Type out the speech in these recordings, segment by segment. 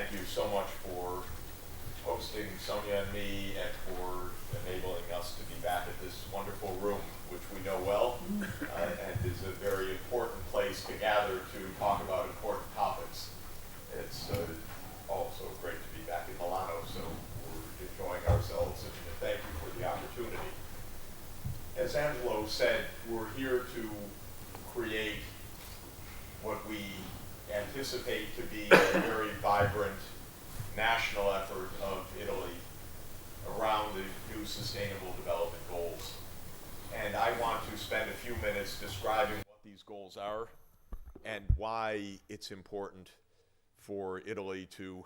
thank you so much for hosting Sonia and me and for enabling us to be back at this wonderful room, which we know well, and is a very important place to gather to talk about important topics. It's also great to be back in Milano, so we're enjoying ourselves, and thank you for the opportunity. As Angelo said, we're here to create what we anticipate to be a very vibrant national effort of Italy around the new Sustainable Development Goals. And I want to spend a few minutes describing what these goals are and why it's important for Italy to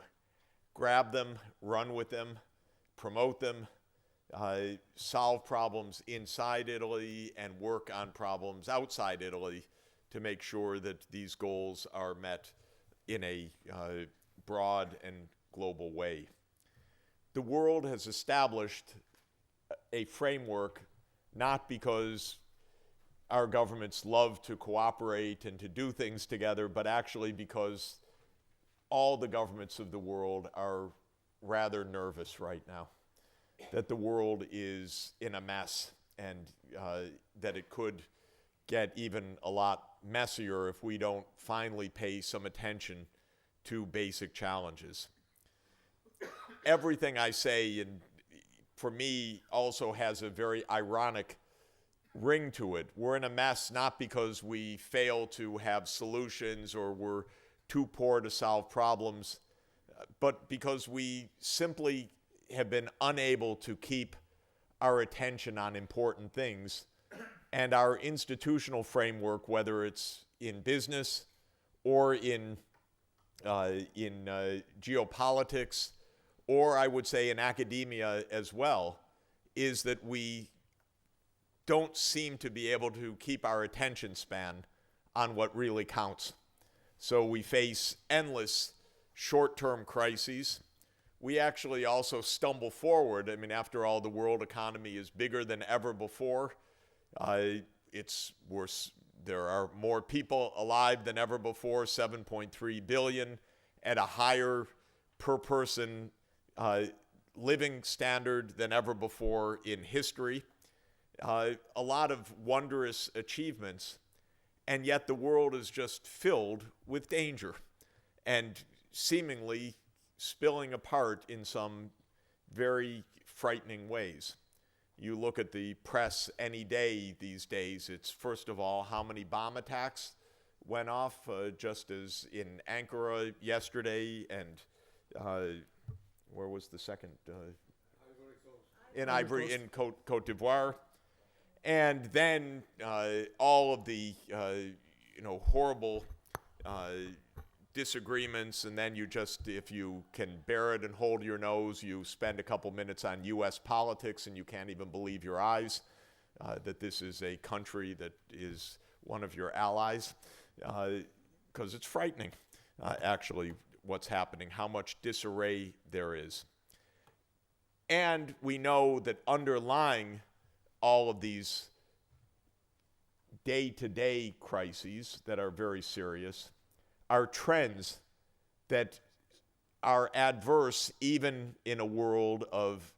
grab them, run with them, promote them, solve problems inside Italy, and work on problems outside Italy to make sure that these goals are met in a broad and global way. The world has established a framework not because our governments love to cooperate and to do things together, but actually because all the governments of the world are rather nervous right now, that the world is in a mess, and that it could get even a lot messier if we don't finally pay some attention to basic challenges. Everything I say, and for me, also has a very ironic ring to it. We're in a mess not because we fail to have solutions or we're too poor to solve problems, but because we simply have been unable to keep our attention on important things, and our institutional framework, whether it's in business or in geopolitics, or I would say in academia as well, is that we don't seem to be able to keep our attention span on what really counts. So we face endless short-term crises. We actually also stumble forward. I mean, after all, the world economy is bigger than ever before. There are more people alive than ever before, 7.3 billion, at a higher per person living standard than ever before in history. A lot of wondrous achievements, and yet the world is just filled with danger and seemingly spilling apart in some very frightening ways. You look at the press any day these days, it's first of all how many bomb attacks went off, just as in Ankara yesterday, and where was the second? In Côte d'Ivoire. And then all of the horrible disagreements, and then you just, if you can bear it and hold your nose, you spend a couple minutes on U.S. politics and you can't even believe your eyes that this is a country that is one of your allies, because it's frightening, actually, what's happening, how much disarray there is. And we know that underlying all of these day-to-day crises that are very serious are trends that are adverse even in a world of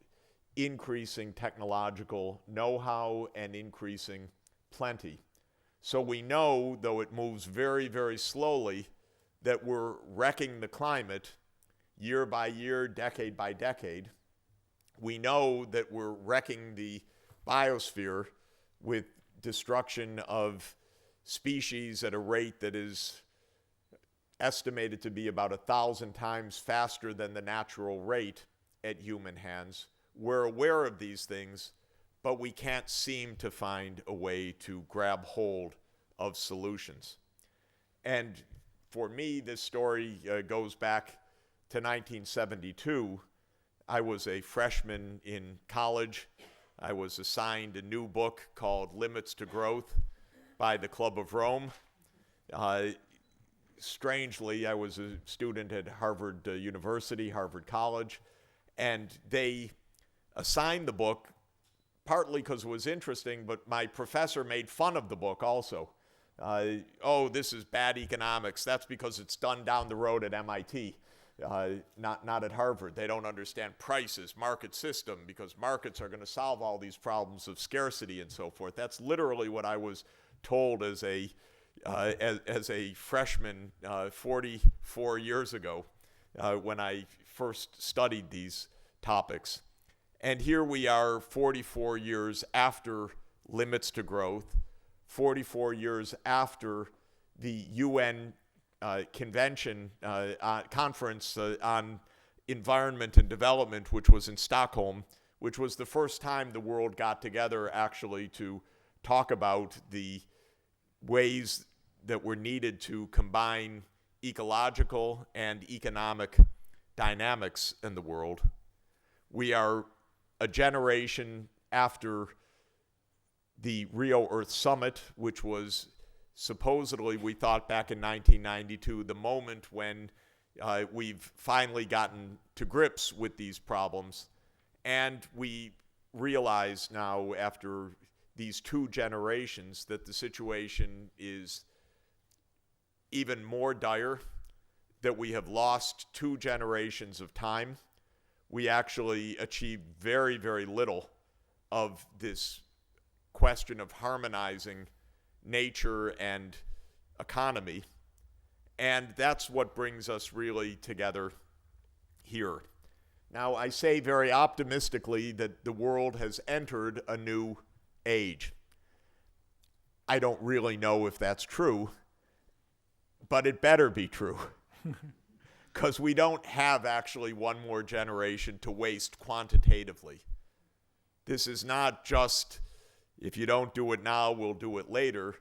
increasing technological know-how and increasing plenty. So we know, though it moves very, very slowly, that we're wrecking the climate year by year, decade by decade. We know that we're wrecking the biosphere with destruction of species at a rate that is estimated to be about 1,000 times faster than the natural rate at human hands. We're aware of these things, but we can't seem to find a way to grab hold of solutions. And for me, this story goes back to 1972. I was a freshman in college. I was assigned a new book called Limits to Growth by the Club of Rome. Strangely, I was a student at Harvard University, Harvard College, and they assigned the book partly because it was interesting, but my professor made fun of the book also. Oh, this is bad economics. That's because it's done down the road at MIT. not at Harvard. They don't understand prices, market system, because markets are going to solve all these problems of scarcity and so forth. That's literally what I was told as a freshman 44 years ago when I first studied these topics. And here we are 44 years after limits to growth, 44 years after the UN convention, conference on environment and development, which was in Stockholm, which was the first time the world got together actually to talk about the ways that were needed to combine ecological and economic dynamics in the world. We are a generation after the Rio Earth Summit, which was supposedly, we thought back in 1992, the moment when we've finally gotten to grips with these problems. And we realize now, after these 2 generations, that the situation is even more dire, that we have lost 2 generations of time. We actually achieved very, very little of this question of harmonizing nature and economy. And that's what brings us really together here. Now, I say very optimistically that the world has entered a new age. I don't really know if that's true, but it better be true. Because we don't have actually one more generation to waste quantitatively. This is not just, if you don't do it now, we'll do it later.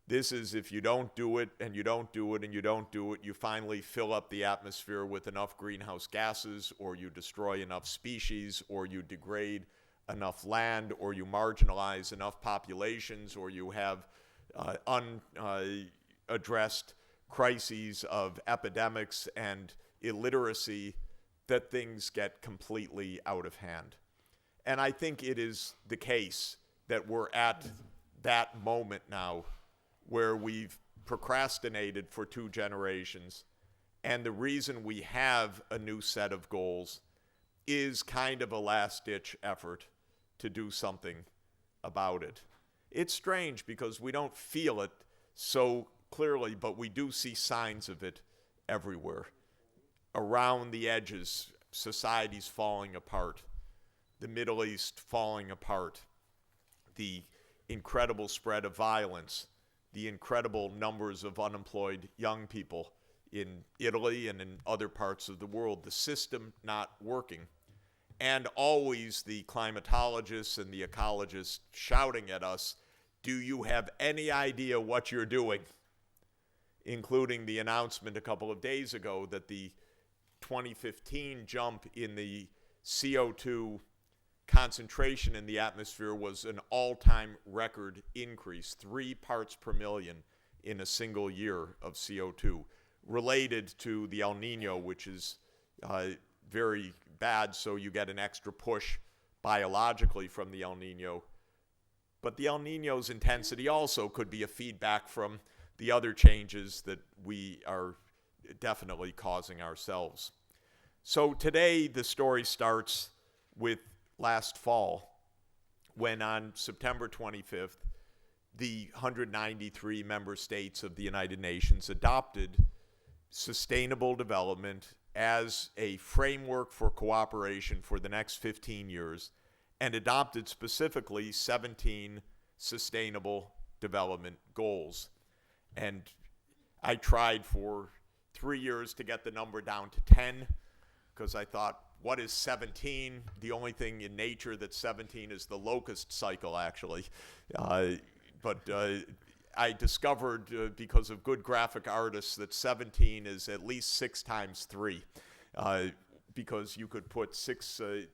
This is, if you don't do it, and you don't do it, and you don't do it, you finally fill up the atmosphere with enough greenhouse gases, or you destroy enough species, or you degrade enough land, or you marginalize enough populations, or you have unaddressed crises of epidemics and illiteracy, that things get completely out of hand. And I think it is the case that we're at that moment now where we've procrastinated for 2 generations, and the reason we have a new set of goals is kind of a last-ditch effort to do something about it. It's strange because we don't feel it so clearly, but we do see signs of it everywhere. Around the edges, societies falling apart, the Middle East falling apart, the incredible spread of violence, the incredible numbers of unemployed young people in Italy and in other parts of the world, the system not working, and always the climatologists and the ecologists shouting at us, do you have any idea what you're doing? Including the announcement a couple of days ago that the 2015 jump in the CO2 concentration in the atmosphere was an all-time record increase, 3 parts per million in a single year of CO2, related to the El Nino, which is very bad, so you get an extra push biologically from the El Nino. But the El Nino's intensity also could be a feedback from the other changes that we are definitely causing ourselves. So today the story starts with last fall, when on September 25th, the 193 member states of the United Nations adopted sustainable development as a framework for cooperation for the next 15 years, and adopted specifically 17 sustainable development goals. And I tried for 3 years to get the number down to 10, because I thought, what is 17? The only thing in nature that's 17 is the locust cycle, actually. But I discovered, because of good graphic artists, that 17 is at least 6 times 3, because you could put 6 in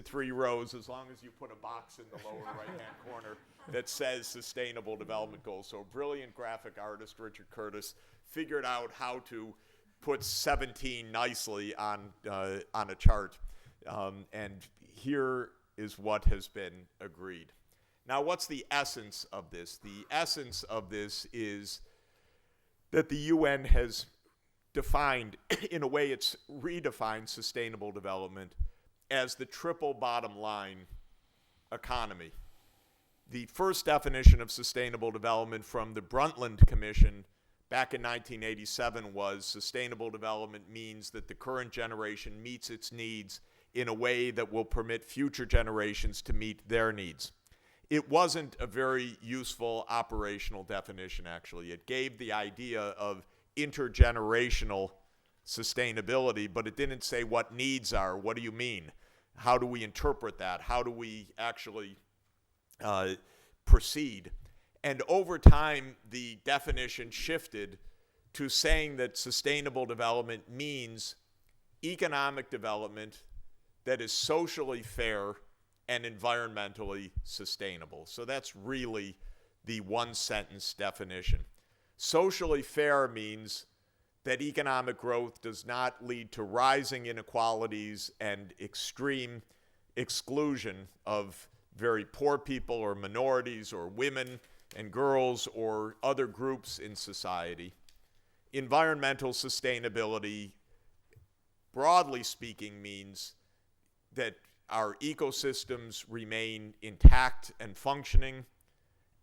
3 rows, as long as you put a box in the lower right-hand corner that says Sustainable Development Goals. So a brilliant graphic artist, Richard Curtis, figured out how to put 17 nicely on a chart. And here is what has been agreed. Now, what's the essence of this? The essence of this is that the UN has defined, in a way it's redefined sustainable development as the triple bottom line economy. The first definition of sustainable development from the Brundtland Commission back in 1987 was sustainable development means that the current generation meets its needs in a way that will permit future generations to meet their needs. It wasn't a very useful operational definition, actually. It gave the idea of intergenerational sustainability, but it didn't say what needs are. What do you mean? How do we interpret that? How do we actually proceed? And over time, the definition shifted to saying that sustainable development means economic development that is socially fair and environmentally sustainable. So that's really the one-sentence definition. Socially fair means that economic growth does not lead to rising inequalities and extreme exclusion of very poor people or minorities or women and girls or other groups in society. Environmental sustainability, broadly speaking, means that our ecosystems remain intact and functioning,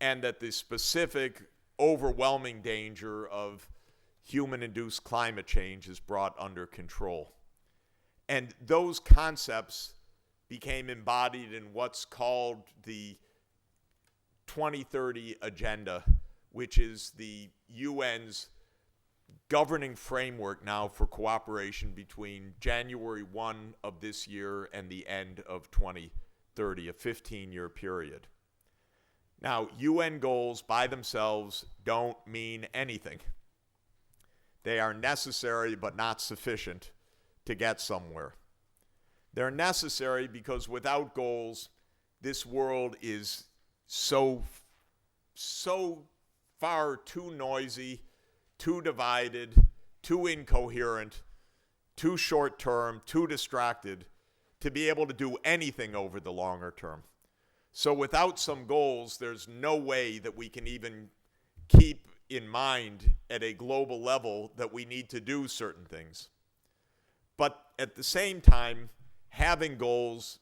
and that the specific overwhelming danger of human-induced climate change is brought under control. And those concepts became embodied in what's called the 2030 Agenda, which is the UN's governing framework now for cooperation between January 1 of this year and the end of 2030, a 15-year period. Now, UN goals by themselves don't mean anything. They are necessary but not sufficient to get somewhere. They're necessary because without goals, this world is so far too noisy, too divided, too incoherent, too short-term, too distracted to be able to do anything over the longer term. So without some goals, there's no way that we can even keep in mind at a global level that we need to do certain things. But at the same time, having goals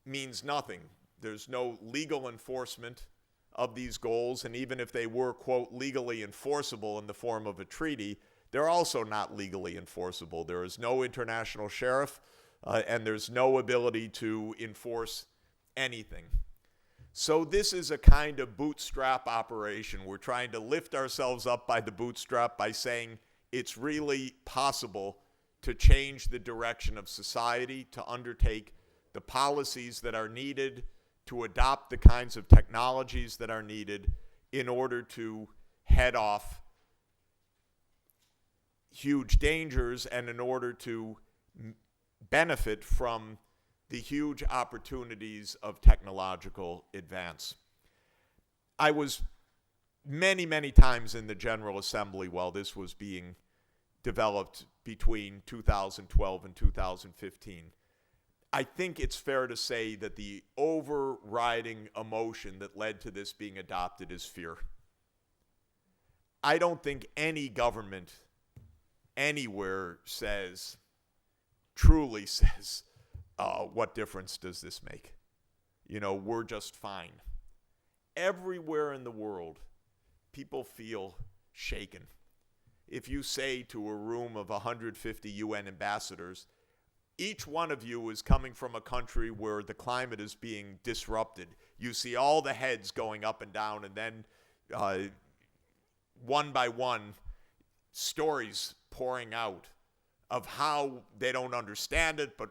means nothing. There's no legal enforcement of these goals, and even if they were, quote, legally enforceable in the form of a treaty, they're also not legally enforceable. There is no international sheriff, and there's no ability to enforce anything. So this is a kind of bootstrap operation. We're trying to lift ourselves up by the bootstrap by saying it's really possible to change the direction of society, to undertake the policies that are needed, to adopt the kinds of technologies that are needed in order to head off huge dangers and in order to benefit from the huge opportunities of technological advance. I was many, many times in the General Assembly while this was being developed between 2012 and 2015. I think it's fair to say that the overriding emotion that led to this being adopted is fear. I don't think any government anywhere truly says, what difference does this make? We're just fine. Everywhere in the world, people feel shaken. If you say to a room of 150 UN ambassadors, each one of you is coming from a country where the climate is being disrupted. You see all the heads going up and down, and then one by one, stories pouring out of how they don't understand it, but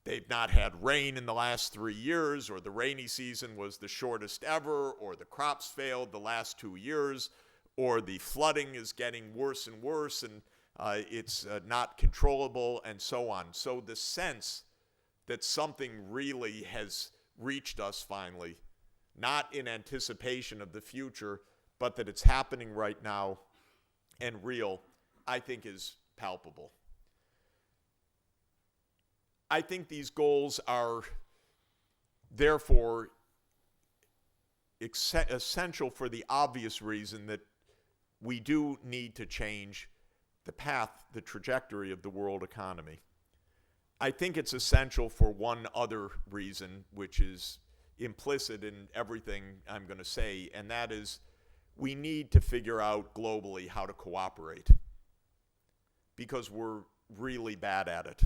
they've not had rain in the last 3 years, or the rainy season was the shortest ever, or the crops failed the last 2 years, or the flooding is getting worse and worse, and it's not controllable, and so on. So the sense that something really has reached us finally, not in anticipation of the future, but that it's happening right now and real, I think is palpable. I think these goals are therefore essential for the obvious reason that we do need to change the path, the trajectory of the world economy. I think it's essential for one other reason, which is implicit in everything I'm going to say, and that is we need to figure out globally how to cooperate, because we're really bad at it.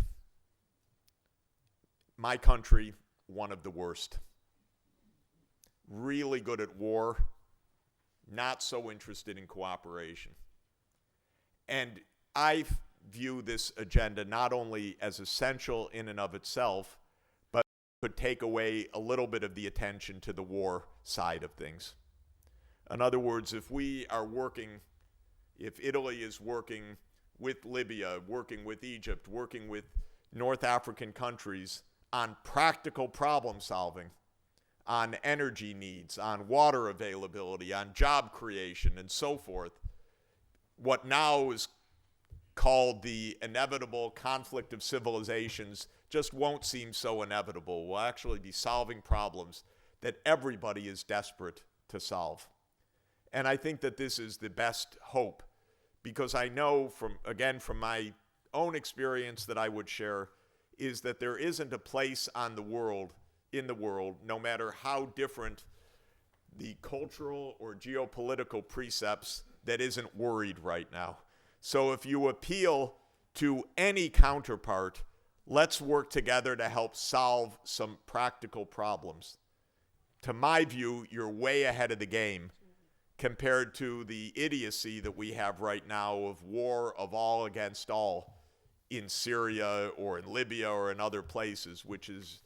My country, one of the worst. Really good at war, not so interested in cooperation. And I view this agenda not only as essential in and of itself, but could take away a little bit of the attention to the war side of things. In other words, if Italy is working with Libya, working with Egypt, working with North African countries on practical problem solving, on energy needs, on water availability, on job creation, and so forth, what now is called the inevitable conflict of civilizations just won't seem so inevitable. We'll actually be solving problems that everybody is desperate to solve. And I think that this is the best hope, because I know from my own experience that I would share is that there isn't a place in the world, no matter how different the cultural or geopolitical precepts, that isn't worried right now. So if you appeal to any counterpart, let's work together to help solve some practical problems. To my view, you're way ahead of the game compared to the idiocy that we have right now of war of all against all in Syria or in Libya or in other places, which is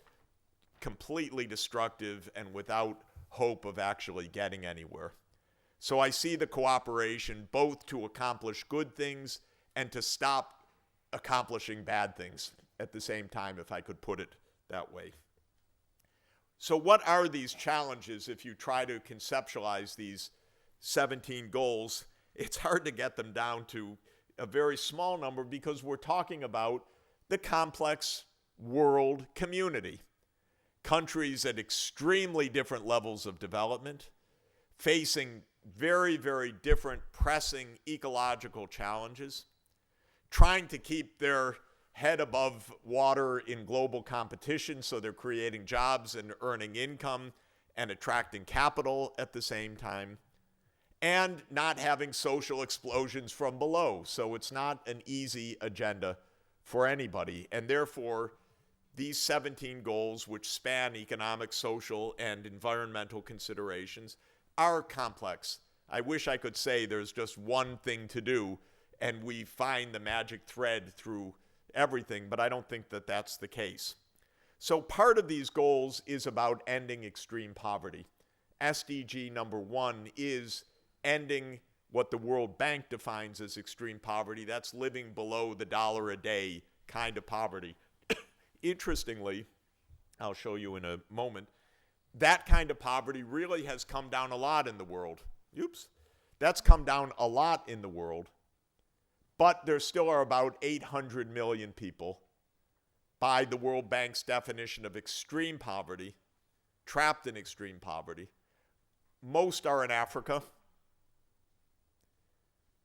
completely destructive and without hope of actually getting anywhere. So I see the cooperation both to accomplish good things and to stop accomplishing bad things at the same time, if I could put it that way. So what are these challenges if you try to conceptualize these 17 goals? It's hard to get them down to a very small number because we're talking about the complex world community. Countries at extremely different levels of development, facing very, very different pressing ecological challenges, trying to keep their head above water in global competition so they're creating jobs and earning income and attracting capital at the same time, and not having social explosions from below. So it's not an easy agenda for anybody. And therefore, these 17 goals, which span economic, social, and environmental considerations, are complex. I wish I could say there's just one thing to do and we find the magic thread through everything, but I don't think that that's the case. So part of these goals is about ending extreme poverty. SDG number 1 is ending what the World Bank defines as extreme poverty. That's living below the $1 a day kind of poverty. Interestingly, I'll show you in a moment, that kind of poverty really has come down a lot in the world. That's come down a lot in the world, but there still are about 800 million people, by the World Bank's definition of extreme poverty, trapped in extreme poverty. Most are in Africa,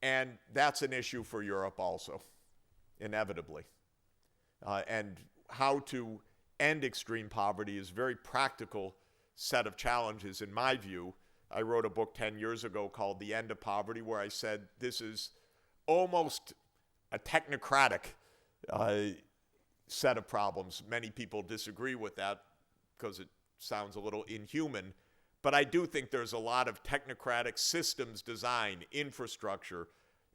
and that's an issue for Europe also, inevitably. And how to end extreme poverty is a very practical set of challenges, in my view. I wrote a book 10 years ago called The End of Poverty, where I said this is almost a technocratic set of problems. Many people disagree with that because it sounds a little inhuman, but I do think there's a lot of technocratic systems design, infrastructure,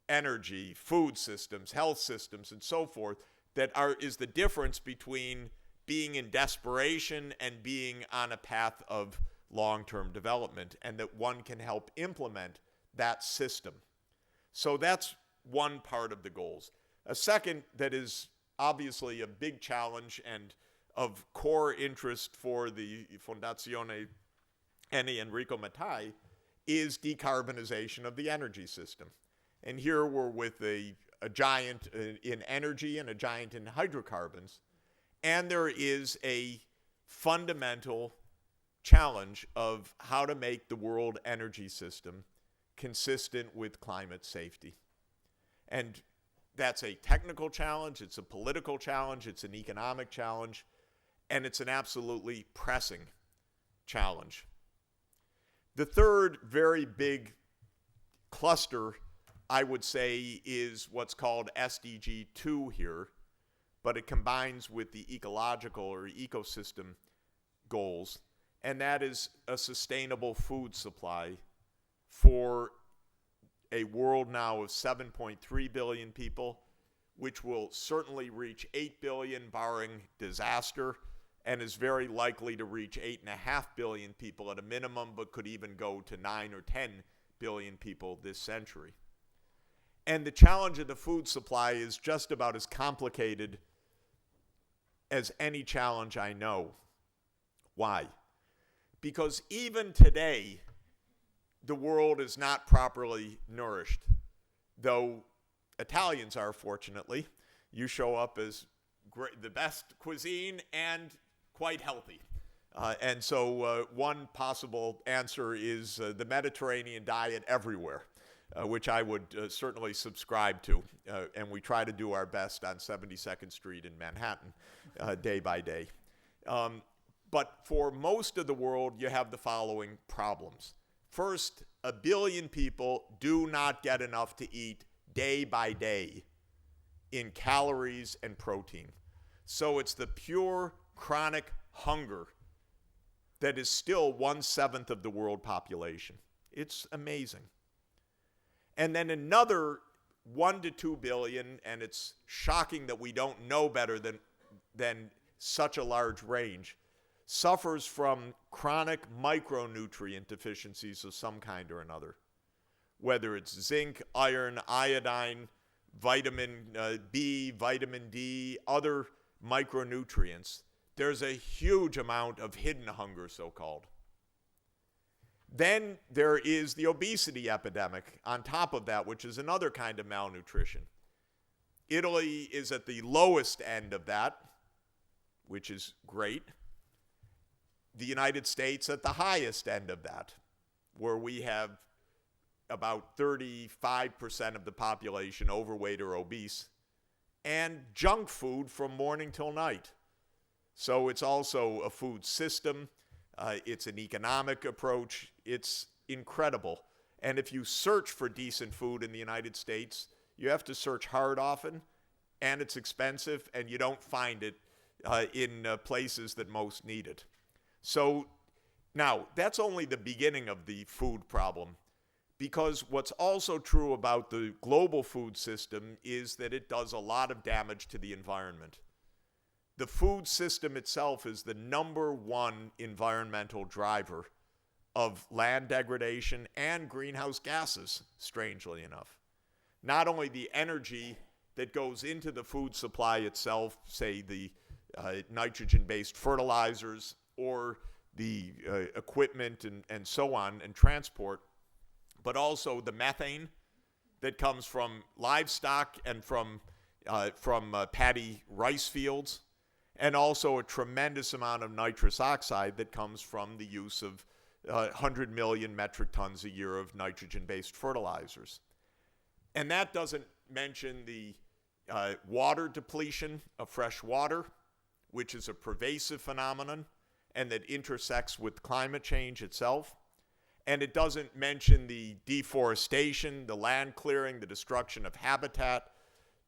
energy, food systems, health systems, and so forth that is the difference between being in desperation and being on a path of long-term development, and that one can help implement that system. So that's one part of the goals. A second that is obviously a big challenge and of core interest for the Fondazione Eni Enrico Mattei is decarbonization of the energy system. And here we're with a giant in energy and a giant in hydrocarbons. And there is a fundamental challenge of how to make the world energy system consistent with climate safety. And That's a technical challenge, it's a political challenge, it's an economic challenge, and it's an absolutely pressing challenge. The third very big cluster, I would say, is what's called SDG 2 here, but it combines with the ecological or ecosystem goals, and that is a sustainable food supply for a world now of 7.3 billion people, which will certainly reach 8 billion barring disaster, and is very likely to reach 8.5 billion people at a minimum, but could even go to 9 or 10 billion people this century. And the challenge of the food supply is just about as complicated as any challenge I know. Why? Because even today, the world is not properly nourished, though Italians are, fortunately. You show up as the best cuisine and quite healthy. And so one possible answer is the Mediterranean diet everywhere, which I would certainly subscribe to. And we try to do our best on 72nd Street in Manhattan day by day. But for most of the world, you have the following problems. First, 1 billion people do not get enough to eat day by day in calories and protein. So it's the pure chronic hunger that is still 1/7 of the world population. It's amazing. And then another 1 to 2 billion, and it's shocking that we don't know better than such a large range, suffers from chronic micronutrient deficiencies of some kind or another, whether it's zinc, iron, iodine, vitamin B, vitamin D, other micronutrients. There's a huge amount of hidden hunger, so-called. Then there is the obesity epidemic on top of that, which is another kind of malnutrition. Italy is at the lowest end of that, which is great. The United States at the highest end of that, where we have about 35% of the population overweight or obese, and junk food from morning till night. So it's also a food system. It's an economic approach. It's incredible. And if you search for decent food in the United States, you have to search hard often, and it's expensive, and you don't find it in places that most need it. So now, that's only the beginning of the food problem, because what's also true about the global food system is that it does a lot of damage to the environment. The food system itself is the #1 environmental driver of land degradation and greenhouse gases, strangely enough. Not only the energy that goes into the food supply itself, say the nitrogen-based fertilizers, or the equipment and so on, and transport, but also the methane that comes from livestock and from paddy rice fields, and also a tremendous amount of nitrous oxide that comes from the use of 100 million metric tons a year of nitrogen-based fertilizers. And that doesn't mention the water depletion of fresh water, which is a pervasive phenomenon and that intersects with climate change itself. And it doesn't mention the deforestation, the land clearing, the destruction of habitat,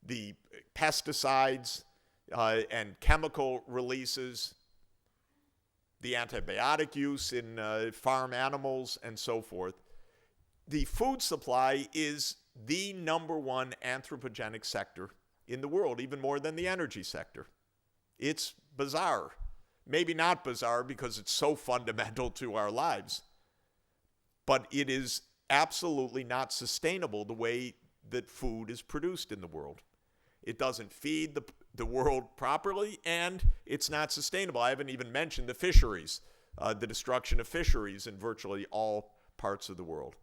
the pesticides and chemical releases, the antibiotic use in farm animals, and so forth. The food supply is the #1 anthropogenic sector in the world, even more than the energy sector. It's bizarre. Maybe not bizarre because it's so fundamental to our lives, but it is absolutely not sustainable the way that food is produced in the world. It doesn't feed the world properly, and it's not sustainable. I haven't even mentioned the fisheries, the destruction of fisheries in virtually all parts of the world.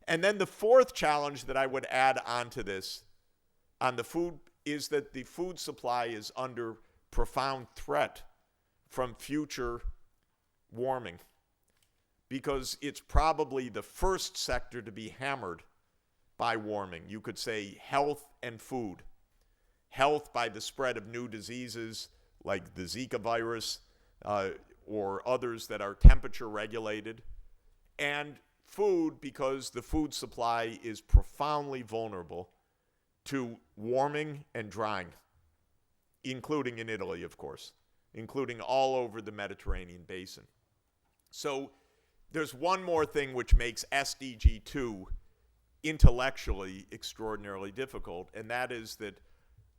And then the fourth challenge that I would add onto this, on the food, is that the food supply is under profound threat from future warming, because it's probably the first sector to be hammered by warming. You could say health and food. health by the spread of new diseases like the Zika virus or others that are temperature regulated, and food because the food supply is profoundly vulnerable to warming and drying, including in Italy, of course, including all over the Mediterranean basin. So there's one more thing which makes SDG 2 intellectually extraordinarily difficult, and that is that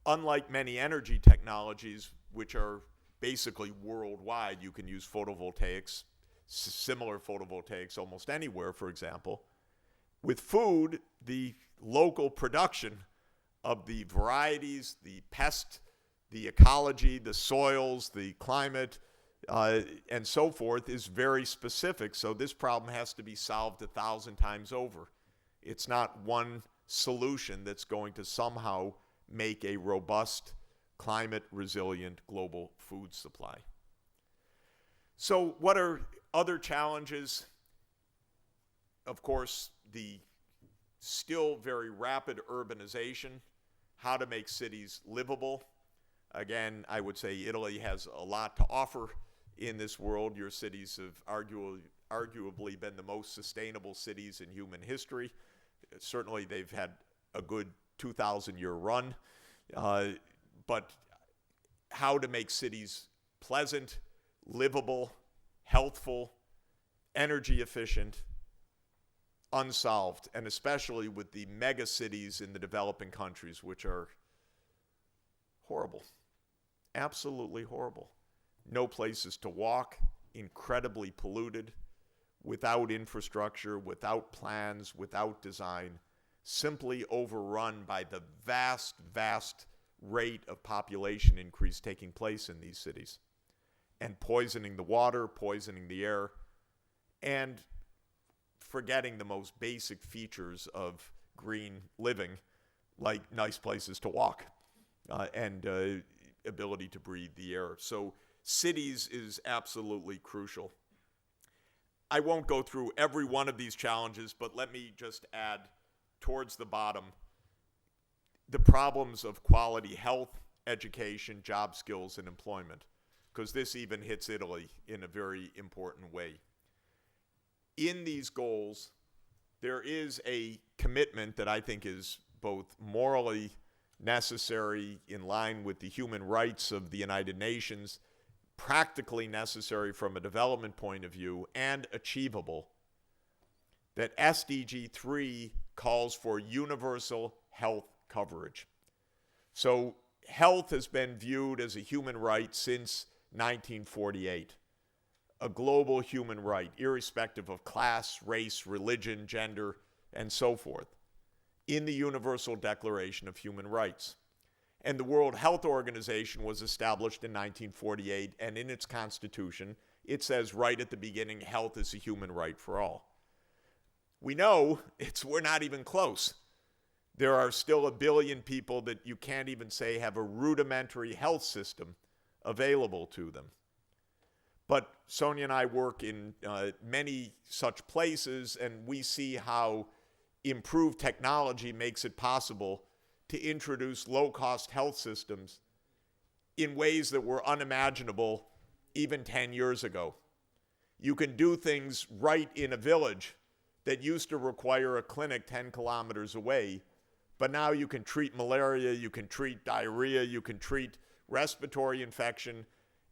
unlike many energy technologies, which are basically worldwide, you can use photovoltaics, similar photovoltaics almost anywhere, for example. With food, the local production of the varieties, the pest, the ecology, the soils, the climate, and so forth is very specific. So this problem has to be solved 1,000 times over. It's not one solution that's going to somehow make a robust, climate-resilient global food supply. So what are other challenges? Of course, the still very rapid urbanization, how to make cities livable. Again, I would say Italy has a lot to offer in this world. Your cities have arguably been the most sustainable cities in human history. Certainly, they've had a good 2,000-year run. But how to make cities pleasant, livable, healthful, energy efficient, unsolved, and especially with the mega cities in the developing countries, which are horrible, absolutely horrible. No places to walk, incredibly polluted, without infrastructure, without plans, without design, simply overrun by the vast, vast rate of population increase taking place in these cities, and poisoning the water, poisoning the air, and forgetting the most basic features of green living, like nice places to walk and ability to breathe the air. So cities is absolutely crucial. I won't go through every one of these challenges, but let me just add towards the bottom the problems of quality health, education, job skills, and employment, because this even hits Italy in a very important way. In these goals, there is a commitment that I think is both morally necessary, in line with the human rights of the United Nations, practically necessary from a development point of view, and achievable, that SDG 3 calls for universal health coverage. So health has been viewed as a human right since 1948, a global human right, irrespective of class, race, religion, gender, and so forth, in the Universal Declaration of Human Rights. And the World Health Organization was established in 1948, and in its constitution, it says right at the beginning, health is a human right for all. We know we're not even close. There are still 1 billion people that you can't even say have a rudimentary health system available to them. But Sonia and I work in many such places, and we see how improved technology makes it possible to introduce low-cost health systems in ways that were unimaginable even 10 years ago. You can do things right in a village that used to require a clinic 10 kilometers away, but now you can treat malaria, you can treat diarrhea, you can treat respiratory infection,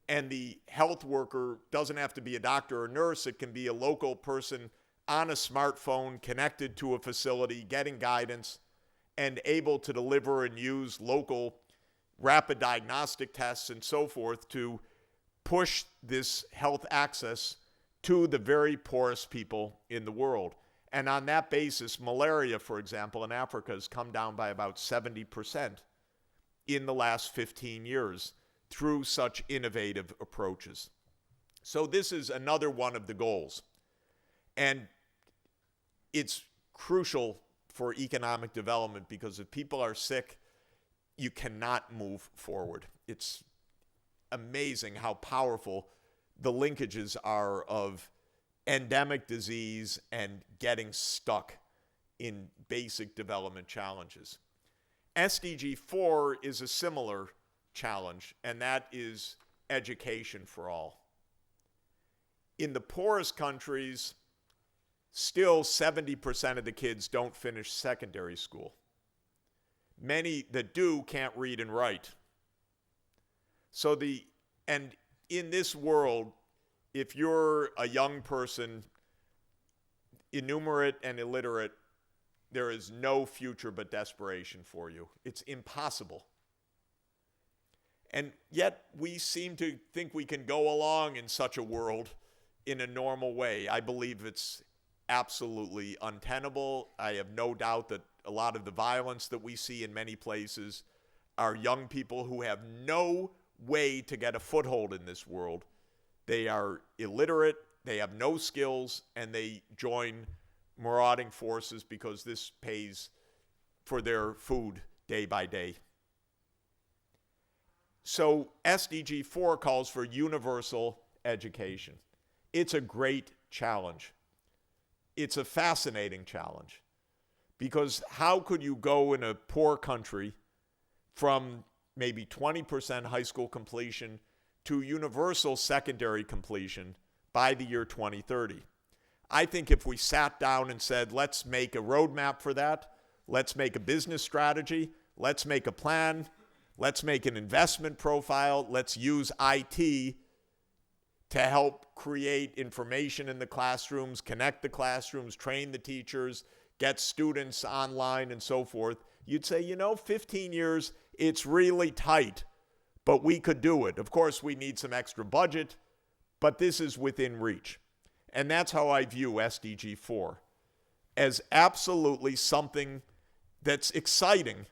and the health worker doesn't have to be a doctor or nurse. It can be a local person on a smartphone connected to a facility, getting guidance, and able to deliver and use local rapid diagnostic tests and so forth to push this health access to the very poorest people in the world. And on that basis, malaria, for example, in Africa has come down by about 70% in the last 15 years through such innovative approaches. So this is another one of the goals. And it's crucial for economic development because if people are sick, you cannot move forward. It's amazing how powerful the linkages are of endemic disease and getting stuck in basic development challenges. SDG 4 is a similar challenge, and that is education for all. In the poorest countries, still 70% of the kids don't finish secondary school. Many that do can't read and write. And in this world, if you're a young person, illiterate and illiterate, there is no future but desperation for you. It's impossible. And yet we seem to think we can go along in such a world in a normal way. I believe it's absolutely untenable. I have no doubt that a lot of the violence that we see in many places are young people who have no way to get a foothold in this world. They are illiterate, they have no skills, and they join marauding forces because this pays for their food day by day. So SDG 4 calls for universal education. It's a great challenge. It's a fascinating challenge, because how could you go in a poor country from maybe 20% high school completion to universal secondary completion by the year 2030? I think if we sat down and said, let's make a roadmap for that, let's make a business strategy, let's make a plan, let's make an investment profile, let's use IT to help create information in the classrooms, connect the classrooms, train the teachers, get students online and so forth, you'd say, 15 years, it's really tight, but we could do it. Of course, we need some extra budget, but this is within reach. And that's how I view SDG 4, as absolutely something that's exciting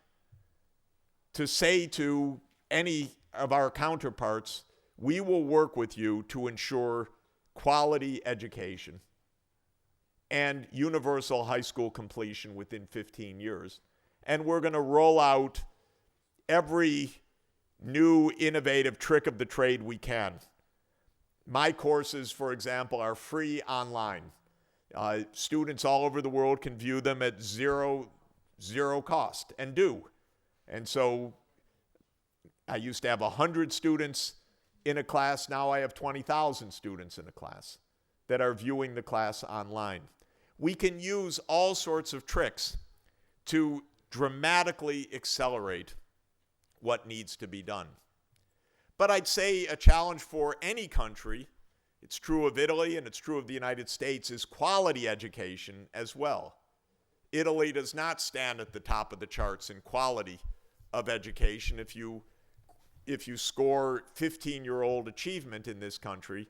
to say to any of our counterparts, we will work with you to ensure quality education and universal high school completion within 15 years. And we're going to roll out every new innovative trick of the trade we can. My courses, for example, are free online. Students all over the world can view them at zero cost, and do. And so I used to have 100 students in a class. Now I have 20,000 students in a class that are viewing the class online. We can use all sorts of tricks to dramatically accelerate what needs to be done. But I'd say a challenge for any country, it's true of Italy and it's true of the United States, is quality education as well. Italy does not stand at the top of the charts in quality of education. If you score 15-year-old achievement in this country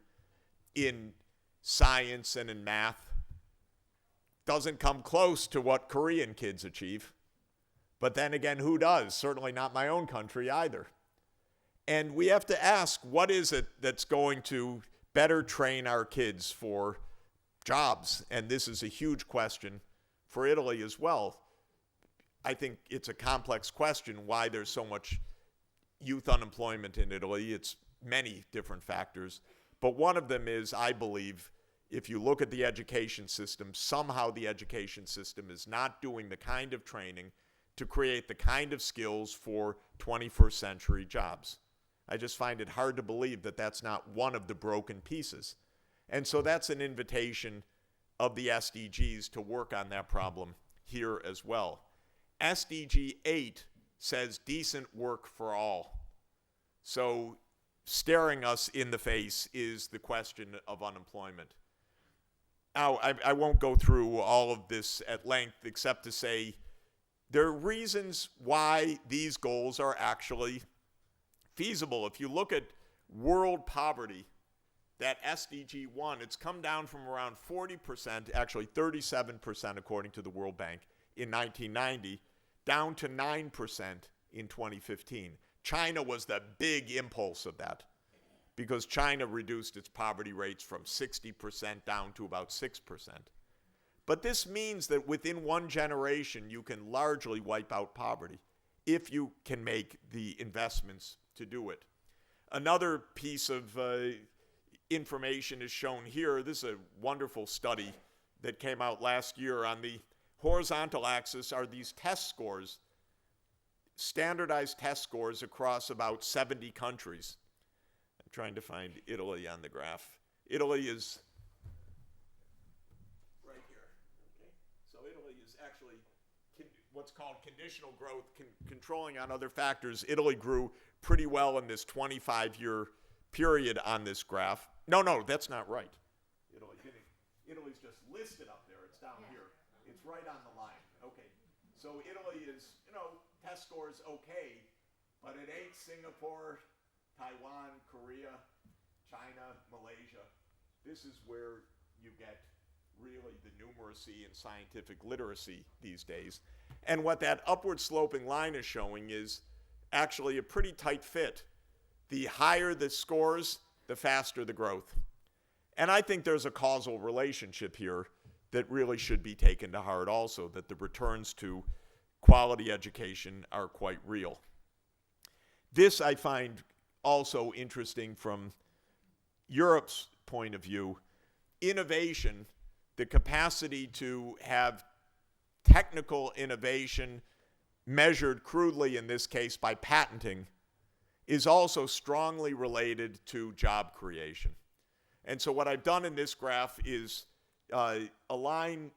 in science and in math, doesn't come close to what Korean kids achieve. But then again, who does? Certainly not my own country either. And we have to ask, what is it that's going to better train our kids for jobs? And this is a huge question for Italy as well. I think it's a complex question why there's so much youth unemployment in Italy. It's many different factors. But one of them is, I believe, if you look at the education system, somehow the education system is not doing the kind of training to create the kind of skills for 21st century jobs. I just find it hard to believe that that's not one of the broken pieces. And so that's an invitation of the SDGs to work on that problem here as well. SDG 8 says decent work for all. So staring us in the face is the question of unemployment. Now, I won't go through all of this at length except to say there are reasons why these goals are actually feasible. If you look at world poverty, that SDG 1, it's come down from around 40%, actually 37% according to the World Bank in 1990, down to 9% in 2015. China was the big impulse of that because China reduced its poverty rates from 60% down to about 6%. But this means that within one generation, you can largely wipe out poverty if you can make the investments to do it. Another piece of information is shown here. This is a wonderful study that came out last year. On the horizontal axis are these test scores. standardized test scores across about 70 countries. I'm trying to find Italy on the graph. Italy is right here. Okay. So Italy is actually what's called conditional growth, controlling on other factors. Italy grew pretty well in this 25-year period on this graph. No, that's not right. Italy's just listed up there. It's down here. It's right on the line. Okay. So Italy is, test scores okay, but it ain't Singapore, Taiwan, Korea, China, Malaysia. This is where you get really the numeracy and scientific literacy these days. And what that upward sloping line is showing is actually a pretty tight fit. The higher the scores, the faster the growth. And I think there's a causal relationship here that really should be taken to heart also, that the returns to quality education are quite real. This I find also interesting from Europe's point of view. Innovation, the capacity to have technical innovation measured crudely, in this case by patenting, is also strongly related to job creation. And so what I've done in this graph is align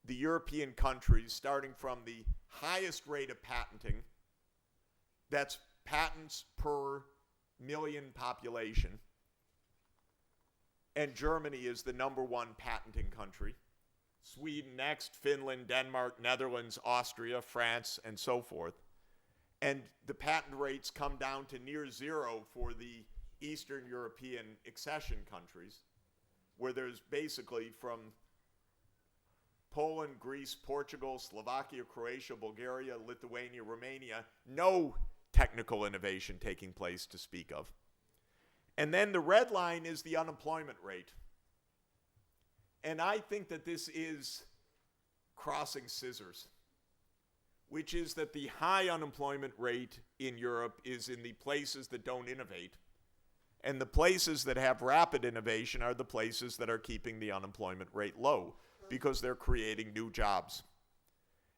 the European countries starting from the highest rate of patenting, that's patents per million population, and Germany is the #1 patenting country. Sweden next, Finland, Denmark, Netherlands, Austria, France, and so forth. And the patent rates come down to near zero for the Eastern European accession countries, where there's basically from Poland, Greece, Portugal, Slovakia, Croatia, Bulgaria, Lithuania, Romania, no technical innovation taking place to speak of. And then the red line is the unemployment rate. And I think that this is crossing scissors, which is that the high unemployment rate in Europe is in the places that don't innovate. And the places that have rapid innovation are the places that are keeping the unemployment rate low because they're creating new jobs.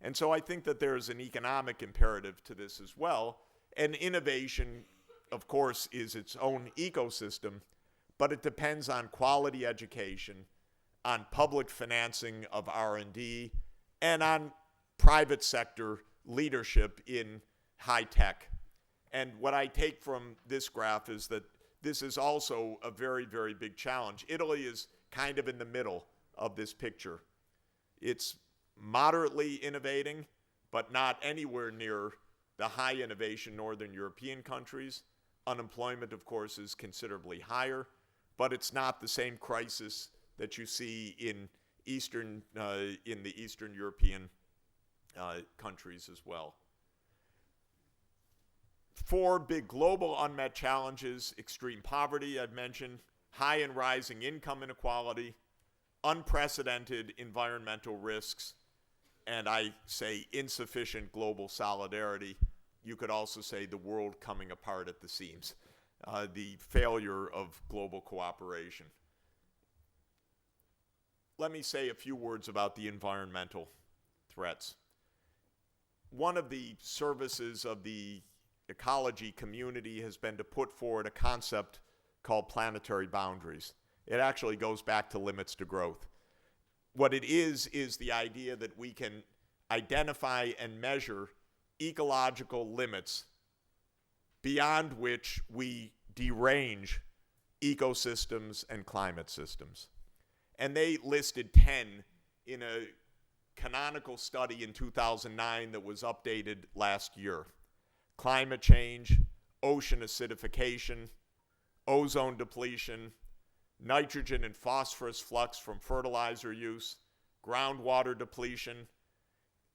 And so I think that there is an economic imperative to this as well. And innovation, of course, is its own ecosystem, but it depends on quality education, on public financing of R&D, and on private sector leadership in high tech. And what I take from this graph is that this is also a very, very big challenge. Italy is kind of in the middle of this picture. It's moderately innovating, but not anywhere near the high innovation Northern European countries. Unemployment, of course, is considerably higher, but it's not the same crisis that you see in the Eastern European countries as well. 4 big global unmet challenges: extreme poverty, I've mentioned, high and rising income inequality, unprecedented environmental risks, and I say insufficient global solidarity. You could also say the world coming apart at the seams, the failure of global cooperation. Let me say a few words about the environmental threats. One of the services of the ecology community has been to put forward a concept called planetary boundaries. It actually goes back to limits to growth. What it is the idea that we can identify and measure ecological limits beyond which we derange ecosystems and climate systems. And they listed 10 in a canonical study in 2009 that was updated last year. Climate change, ocean acidification, ozone depletion, nitrogen and phosphorus flux from fertilizer use, groundwater depletion,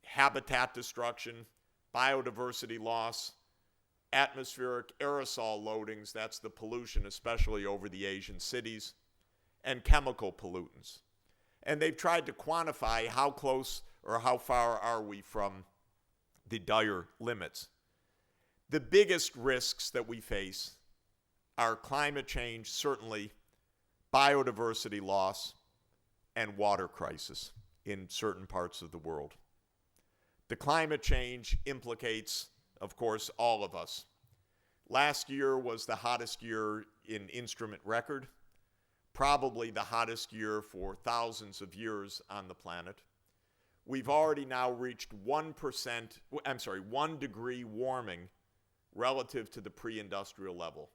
habitat destruction, biodiversity loss, atmospheric aerosol loadings, that's the pollution especially over the Asian cities, and chemical pollutants. And they've tried to quantify how close or how far are we from the dire limits. The biggest risks that we face are climate change, certainly, biodiversity loss, and water crisis in certain parts of the world. The climate change implicates of course, all of us. Last year was the hottest year in instrument record, probably the hottest year for thousands of years on the planet. We've already now reached 1 degree warming relative to the pre-industrial level.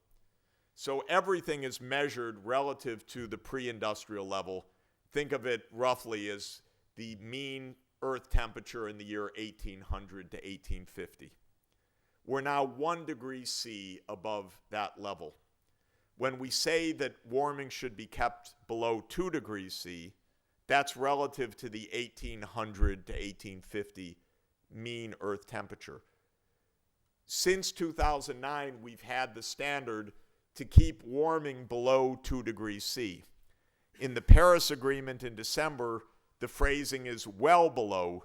So everything is measured relative to the pre-industrial level. Think of it roughly as the mean Earth temperature in the year 1800 to 1850. We're now 1 degree C above that level. When we say that warming should be kept below 2 degrees C, that's relative to the 1800 to 1850 mean Earth temperature. Since 2009, we've had the standard to keep warming below 2 degrees C. In the Paris Agreement in December, the phrasing is well below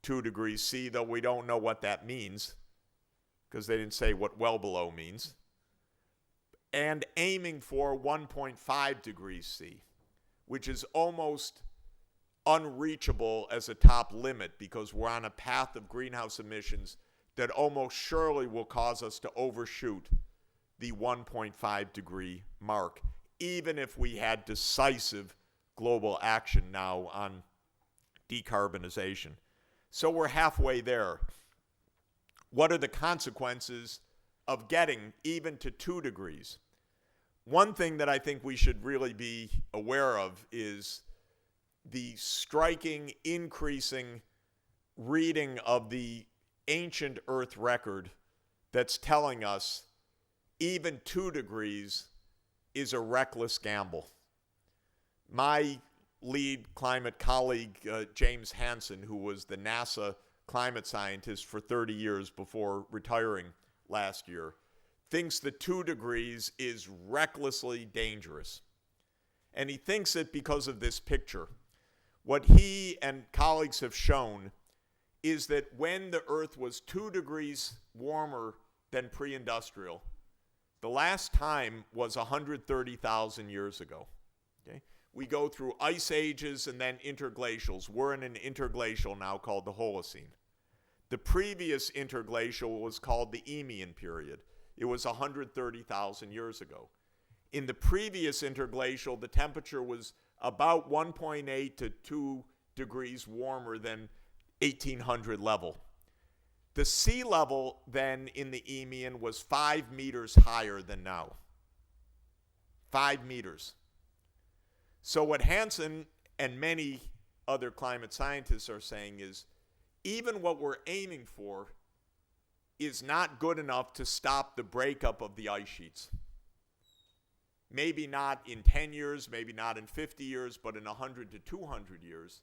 2 degrees C, though we don't know what that means, because they didn't say what well below means, and aiming for 1.5 degrees C, which is almost unreachable as a top limit because we're on a path of greenhouse emissions that almost surely will cause us to overshoot the 1.5 degree mark, even if we had decisive global action now on decarbonization. So we're halfway there. What are the consequences of getting even to 2 degrees? One thing that I think we should really be aware of is the striking, increasing reading of the ancient Earth record that's telling us even 2 degrees is a reckless gamble. My lead climate colleague, James Hansen, who was the NASA climate scientist for 30 years before retiring last year, thinks that 2 degrees is recklessly dangerous. And he thinks it because of this picture. What he and colleagues have shown is that when the Earth was 2 degrees warmer than pre-industrial, the last time was 130,000 years ago. Okay? We go through ice ages and then interglacials. We're in an interglacial now called the Holocene. The previous interglacial was called the Eemian period. It was 130,000 years ago. In the previous interglacial, the temperature was about 1.8 to 2 degrees warmer than 1800 level. The sea level then in the Eemian was 5 meters higher than now. 5 meters. So what Hansen and many other climate scientists are saying is even what we're aiming for is not good enough to stop the breakup of the ice sheets. Maybe not in 10 years, maybe not in 50 years, but in 100 to 200 years,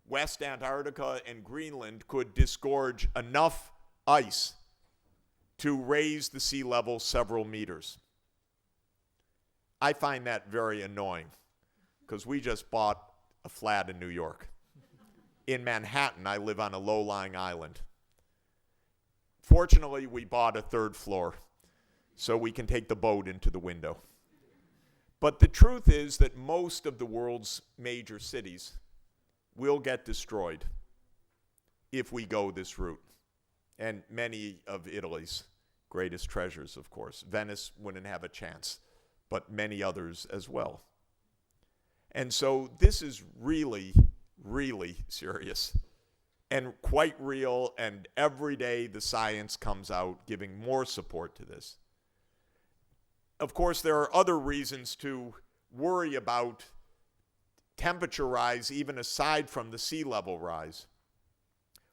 West Antarctica and Greenland could disgorge enough ice to raise the sea level several meters. I find that very annoying because we just bought a flat in New York. In Manhattan, I live on a low-lying island. Fortunately, we bought a 3rd floor so we can take the boat into the window. But the truth is that most of the world's major cities will get destroyed if we go this route. And many of Italy's greatest treasures, of course. Venice wouldn't have a chance, but many others as well. And so this is really, really serious and quite real, and every day the science comes out giving more support to this. Of course, there are other reasons to worry about temperature rise, even aside from the sea level rise.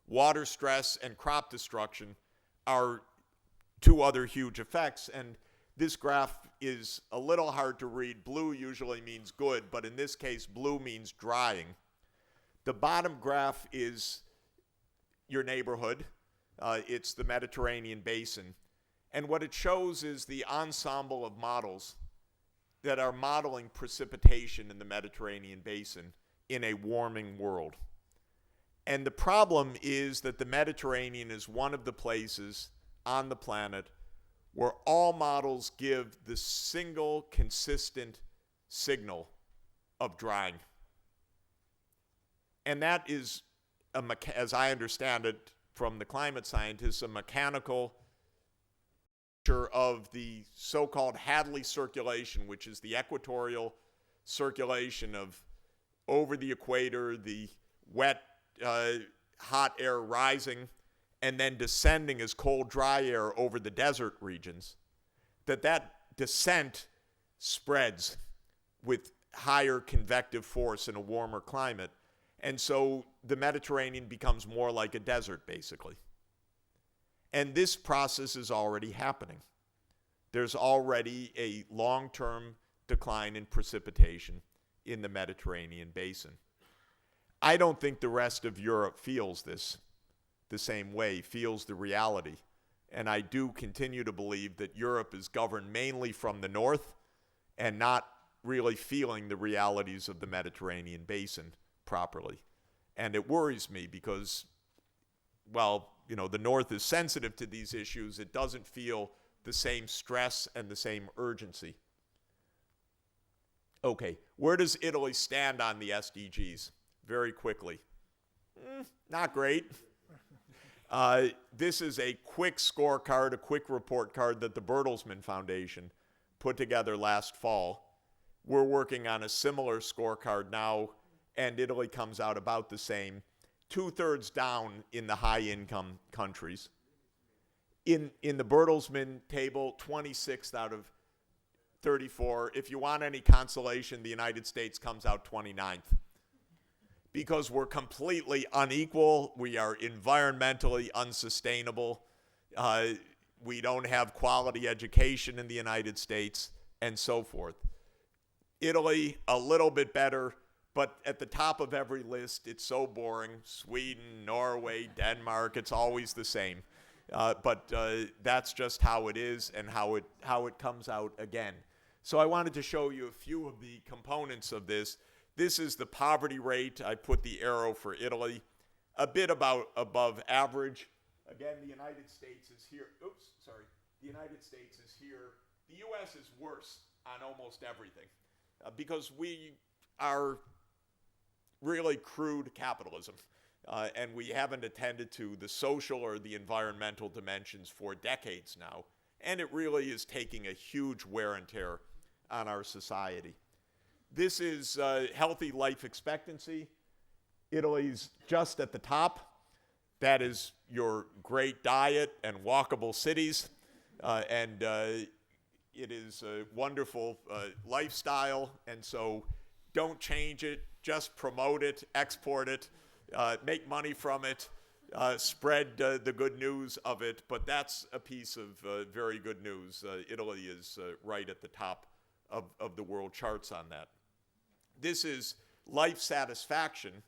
Water stress and crop destruction are 2 other huge effects, and this graph is a little hard to read. Blue usually means good, but in this case, blue means drying. The bottom graph is your neighborhood. It's the Mediterranean basin. And what it shows is the ensemble of models that are modeling precipitation in the Mediterranean basin in a warming world. And the problem is that the Mediterranean is one of the places on the planet where all models give the single consistent signal of drying. And that is, as I understand it, from the climate scientists, a mechanical picture of the so-called Hadley circulation, which is the equatorial circulation of over the equator, the wet, hot air rising and then descending as cold, dry air over the desert regions, that descent spreads with higher convective force in a warmer climate. And so the Mediterranean becomes more like a desert, basically. And this process is already happening. There's already a long-term decline in precipitation in the Mediterranean basin. I don't think the rest of Europe feels this the same way, feels the reality. And I do continue to believe that Europe is governed mainly from the north and not really feeling the realities of the Mediterranean basin properly. And it worries me because, well, you know, the north is sensitive to these issues. It doesn't feel the same stress and the same urgency. Okay, where does Italy stand on the SDGs? Very quickly. Not great. This is a quick scorecard, a quick report card that the Bertelsmann Foundation put together last fall. We're working on a similar scorecard now, and Italy comes out about the same. 2/3 down in the high-income countries. In the Bertelsmann table, 26th out of 34. If you want any consolation, the United States comes out 29th. Because we're completely unequal, we are environmentally unsustainable, we don't have quality education in the United States, and so forth. Italy, a little bit better, but at the top of every list, it's so boring. Sweden, Norway, Denmark, it's always the same. But that's just how it is and how it comes out again. So I wanted to show you a few of the components of this. This is the poverty rate. I put the arrow for Italy, a bit above average. Again, the United States is here. The United States is here. The U.S. is worse on almost everything because we are really crude capitalism. And we haven't attended to the social or the environmental dimensions for decades now. And it really is taking a huge wear and tear on our society. This is healthy life expectancy. Italy's just at the top. That is your great diet and walkable cities. And it is a wonderful lifestyle. And so don't change it. Just promote it, export it. Make money from it, spread the good news of it, but that's a piece of very good news. Italy is right at the top of the world charts on that. This is life satisfaction.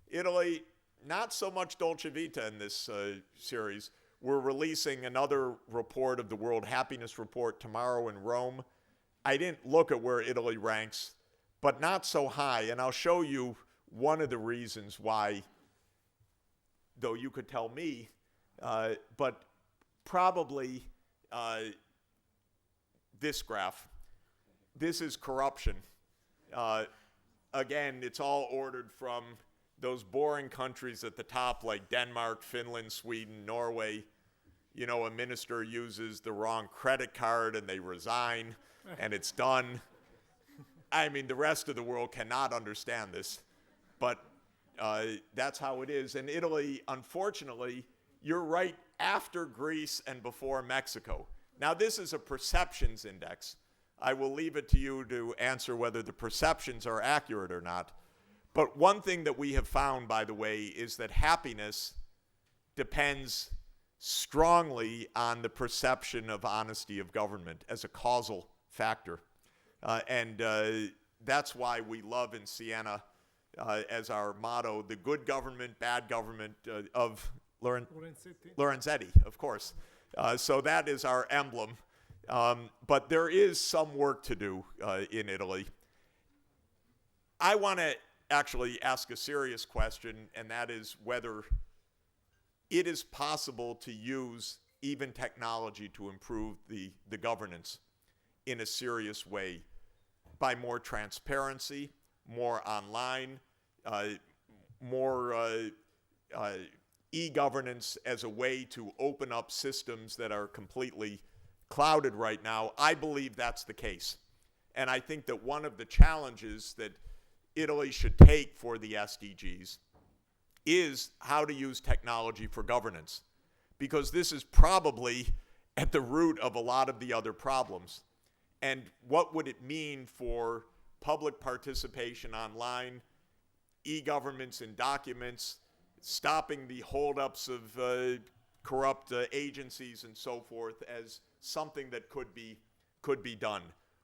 Italy, not so much Dolce Vita in this series. We're releasing another report of the World Happiness Report tomorrow in Rome. I didn't look at where Italy ranks, but not so high, and I'll show you one of the reasons why, though you could tell me, but probably this graph. This is corruption. Again, it's all ordered from those boring countries at the top like Denmark, Finland, Sweden, Norway. You know, a minister uses the wrong credit card and they resign and it's done. I mean, the rest of the world cannot understand this. But that's how it is. And Italy, unfortunately, you're right after Greece and before Mexico. Now, this is a perceptions index. I will leave it to you to answer whether the perceptions are accurate or not. But one thing that we have found, by the way, is that happiness depends strongly on the perception of honesty of government as a causal factor. And that's why we love in Siena, as our motto, the good government, bad government of Lorenzetti, of course. So that is our emblem. But there is some work to do in Italy. I want to actually ask a serious question, and that is whether it is possible to use even technology to improve the governance in a serious way by more transparency, more online, more e-governance as a way to open up systems that are completely clouded right now. I believe that's the case. And I think that one of the challenges that Italy should take for the SDGs is how to use technology for governance, because this is probably at the root of a lot of the other problems. And what would it mean for public participation online, e-governments and documents, stopping the holdups of corrupt agencies and so forth as something that could be done.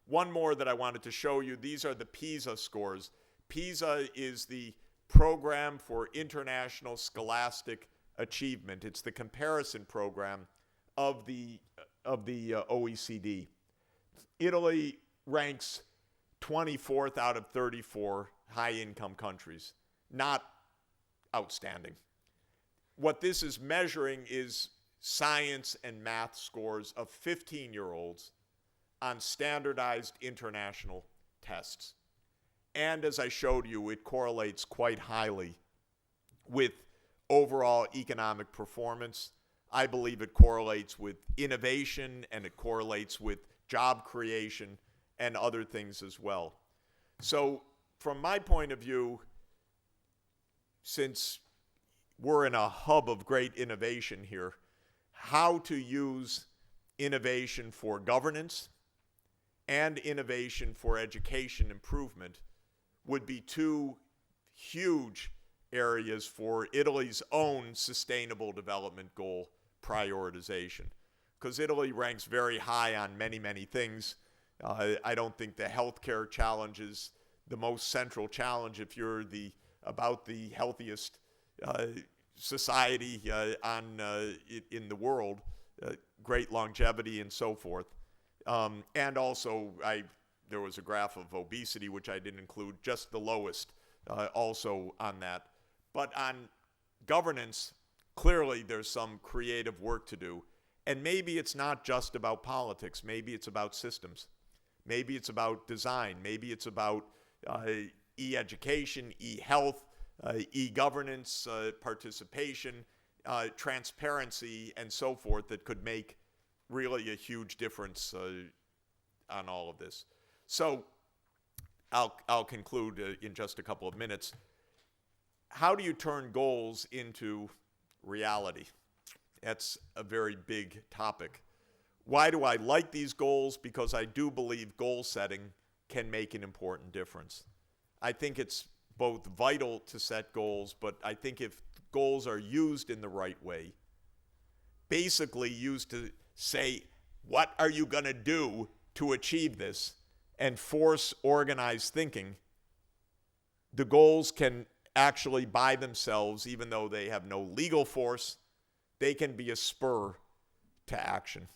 One more that I wanted to show you, these are the PISA scores. PISA is the Program for International Scholastic Achievement. It's the comparison program of the OECD. Italy ranks 24th out of 34 high-income countries. Not outstanding. What this is measuring is science and math scores of 15-year-olds on standardized international tests. And as I showed you, it correlates quite highly with overall economic performance. I believe it correlates with innovation, and it correlates with job creation and other things as well. So from my point of view, since we're in a hub of great innovation here, how to use innovation for governance and innovation for education improvement would be two huge areas for Italy's own sustainable development goal prioritization. Because Italy ranks very high on many, many things. I don't think the healthcare challenge is the most central challenge if you're about the healthiest society in the world, great longevity and so forth. And also, there was a graph of obesity, which I didn't include, just the lowest also on that. But on governance, clearly there's some creative work to do. And maybe it's not just about politics. Maybe it's about systems. Maybe it's about design. Maybe it's about e-education, e-health, e-governance, participation, transparency, and so forth that could make really a huge difference on all of this. So I'll conclude in just a couple of minutes. How do you turn goals into reality? That's a very big topic. Why do I like these goals? Because I do believe goal setting can make an important difference. I think it's both vital to set goals, but I think if goals are used in the right way, basically used to say, what are you going to do to achieve this, and force organized thinking, the goals can actually by themselves, even though they have no legal force, they can be a spur to action.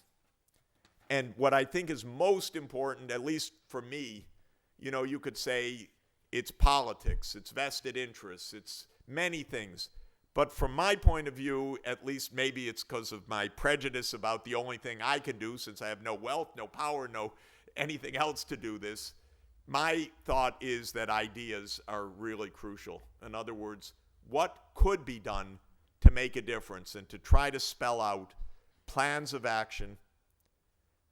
And what I think is most important, at least for me, you could say it's politics, it's vested interests, it's many things. But from my point of view, at least maybe it's because of my prejudice about the only thing I can do, since I have no wealth, no power, no anything else to do this, my thought is that ideas are really crucial. In other words, what could be done to make a difference, and to try to spell out plans of action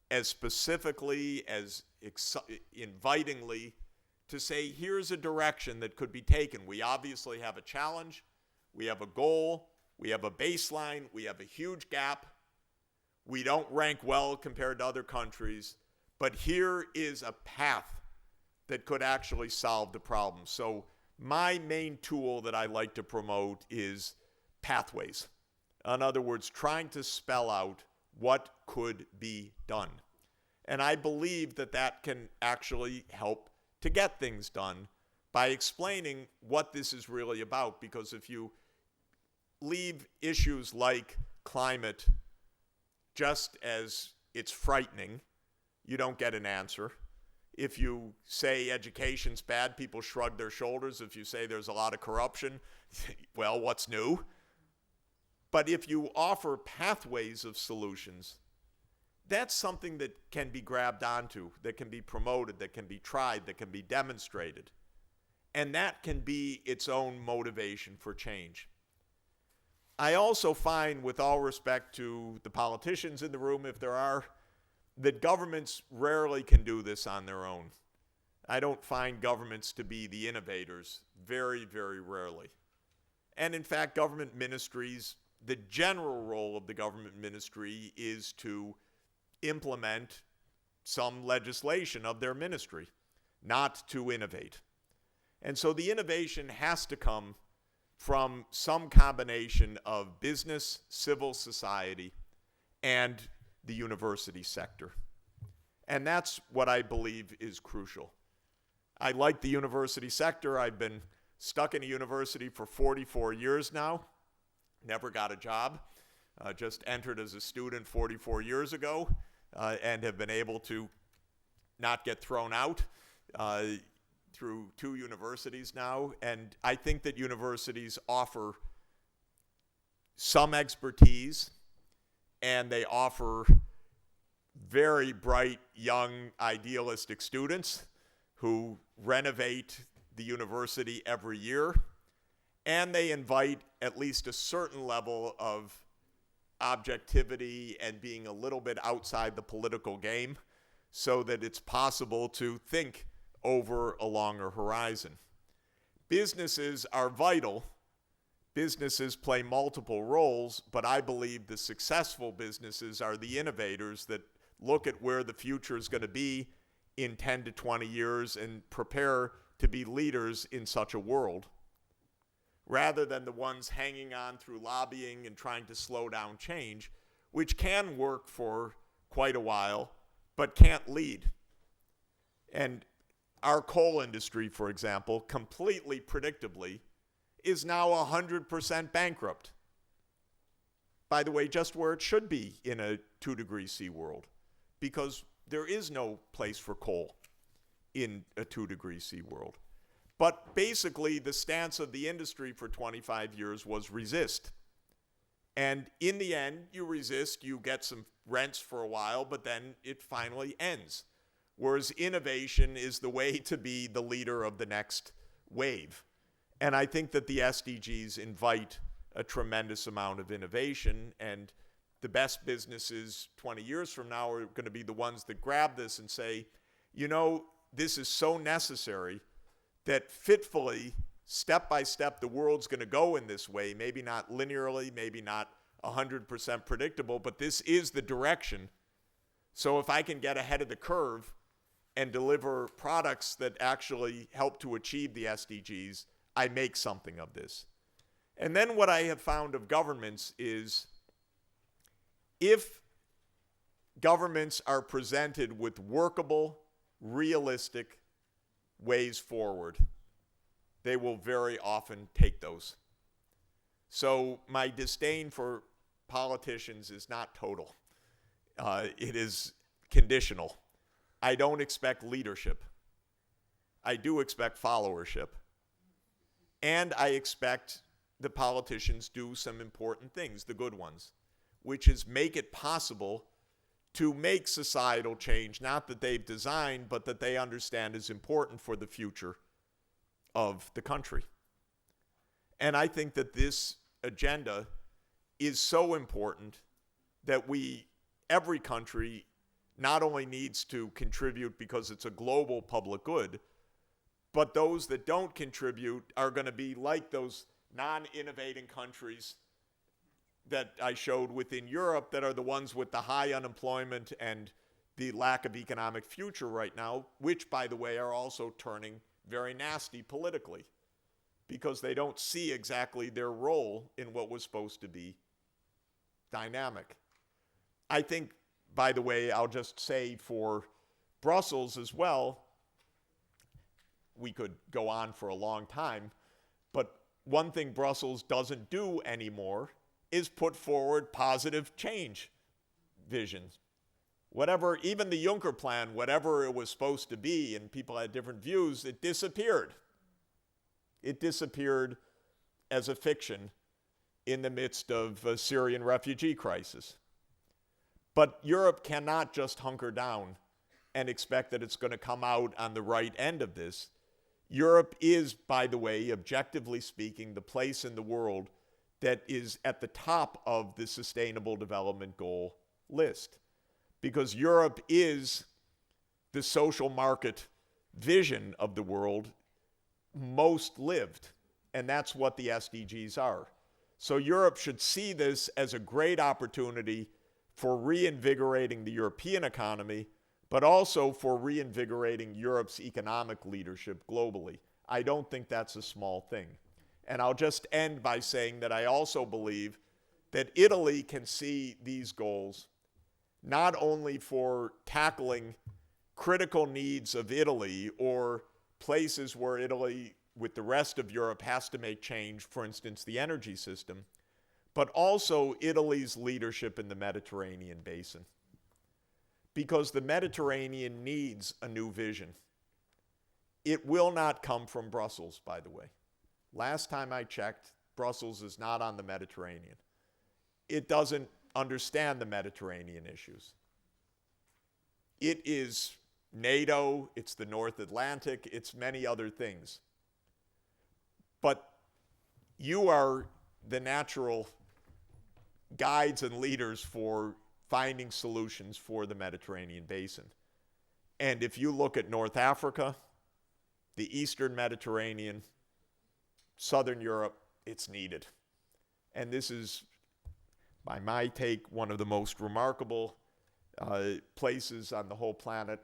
as specifically, as invitingly, to say, here's a direction that could be taken. We obviously have a challenge, we have a goal, we have a baseline, we have a huge gap, we don't rank well compared to other countries, but here is a path that could actually solve the problem. So my main tool that I like to promote is pathways. In other words, trying to spell out what could be done. And I believe that that can actually help to get things done by explaining what this is really about. Because if you leave issues like climate just as it's frightening, you don't get an answer. If you say education's bad, people shrug their shoulders. If you say there's a lot of corruption, well, what's new? But if you offer pathways of solutions, that's something that can be grabbed onto, that can be promoted, that can be tried, that can be demonstrated. And that can be its own motivation for change. I also find, with all respect to the politicians in the room, if there are, that governments rarely can do this on their own. I don't find governments to be the innovators, very, very rarely. And in fact, government ministries, the general role of the government ministry is to implement some legislation of their ministry, not to innovate. And so the innovation has to come from some combination of business, civil society, and the university sector. And that's what I believe is crucial. I like the university sector. I've been stuck in a university for 44 years now. Never got a job. Just entered as a student 44 years ago and have been able to not get thrown out through 2 universities now. And I think that universities offer some expertise, and they offer very bright, young, idealistic students who renovate the university every year, and they invite at least a certain level of objectivity and being a little bit outside the political game so that it's possible to think over a longer horizon. Businesses are vital. Businesses play multiple roles, but I believe the successful businesses are the innovators that look at where the future is going to be in 10 to 20 years and prepare to be leaders in such a world, rather than the ones hanging on through lobbying and trying to slow down change, which can work for quite a while, but can't lead. And our coal industry, for example, completely predictably, is now 100% bankrupt. By the way, just where it should be in a 2°C world, because there is no place for coal in a 2°C world. But basically, the stance of the industry for 25 years was resist. And in the end, you resist, you get some rents for a while, but then it finally ends. Whereas innovation is the way to be the leader of the next wave. And I think that the SDGs invite a tremendous amount of innovation, and the best businesses 20 years from now are going to be the ones that grab this and say, you know, this is so necessary that fitfully, step by step, the world's going to go in this way, maybe not linearly, maybe not 100% predictable, but this is the direction. So if I can get ahead of the curve and deliver products that actually help to achieve the SDGs, I make something of this. And then what I have found of governments is, if governments are presented with workable, realistic ways forward, they will very often take those. So my disdain for politicians is not total. It is conditional. I don't expect leadership. I do expect followership. And I expect the politicians do some important things, the good ones, which is make it possible to make societal change, not that they've designed, but that they understand is important for the future of the country. And I think that this agenda is so important that every country not only needs to contribute because it's a global public good, but those that don't contribute are going to be like those non-innovating countries that I showed within Europe that are the ones with the high unemployment and the lack of economic future right now, which, by the way, are also turning very nasty politically because they don't see exactly their role in what was supposed to be dynamic. I think, by the way, I'll just say for Brussels as well, we could go on for a long time, but one thing Brussels doesn't do anymore is put forward positive change visions. Whatever, even the Juncker plan, whatever it was supposed to be, and people had different views, it disappeared. It disappeared as a fiction in the midst of a Syrian refugee crisis. But Europe cannot just hunker down and expect that it's going to come out on the right end of this. Europe is, by the way, objectively speaking, the place in the world that is at the top of the Sustainable Development Goal list. Because Europe is the social market vision of the world most lived. And that's what the SDGs are. So Europe should see this as a great opportunity for reinvigorating the European economy, but also for reinvigorating Europe's economic leadership globally. I don't think that's a small thing. And I'll just end by saying that I also believe that Italy can see these goals not only for tackling critical needs of Italy or places where Italy, with the rest of Europe, has to make change, for instance, the energy system, but also Italy's leadership in the Mediterranean basin. Because the Mediterranean needs a new vision. It will not come from Brussels, by the way. Last time I checked, Brussels is not on the Mediterranean. It doesn't understand the Mediterranean issues. It is NATO, it's the North Atlantic, it's many other things. But you are the natural guides and leaders for finding solutions for the Mediterranean basin. And if you look at North Africa, the Eastern Mediterranean, Southern Europe, it's needed. And this is, by my take, one of the most remarkable places on the whole planet.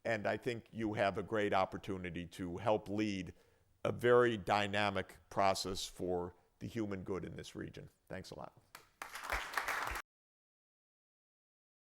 And I think you have a great opportunity to help lead a very dynamic process for the human good in this region. Thanks a lot.